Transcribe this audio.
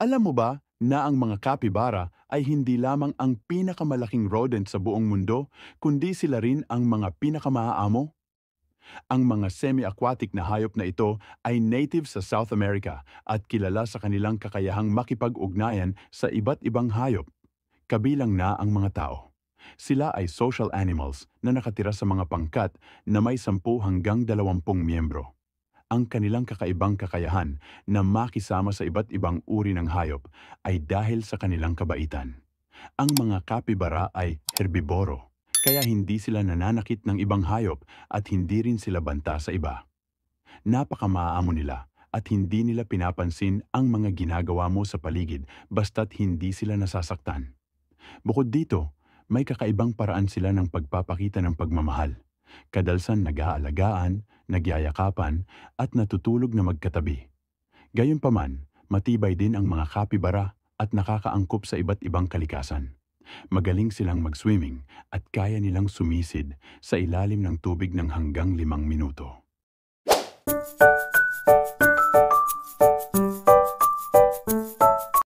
Alam mo ba na ang mga kapibara ay hindi lamang ang pinakamalaking rodent sa buong mundo, kundi sila rin ang mga pinakamaaamo? Ang mga semi-aquatic na hayop na ito ay native sa South America at kilala sa kanilang kakayahang makipag-ugnayan sa iba't ibang hayop, kabilang na ang mga tao. Sila ay social animals na nakatira sa mga pangkat na may 10 hanggang 20 miyembro. Ang kanilang kakaibang kakayahan na makisama sa iba't ibang uri ng hayop ay dahil sa kanilang kabaitan. Ang mga kapibara ay herbivoro, kaya hindi sila nananakit ng ibang hayop at hindi rin sila banta sa iba. Napakamaamo nila at hindi nila pinapansin ang mga ginagawa mo sa paligid basta't hindi sila nasasaktan. Bukod dito, may kakaibang paraan sila ng pagpapakita ng pagmamahal. Kadalsan nag-aalagaan, nagyayakapan, at natutulog na magkatabi. Gayunpaman, matibay din ang mga kapibara at nakakaangkop sa iba't ibang kalikasan. Magaling silang mag-swimming at kaya nilang sumisid sa ilalim ng tubig ng hanggang 5 minuto.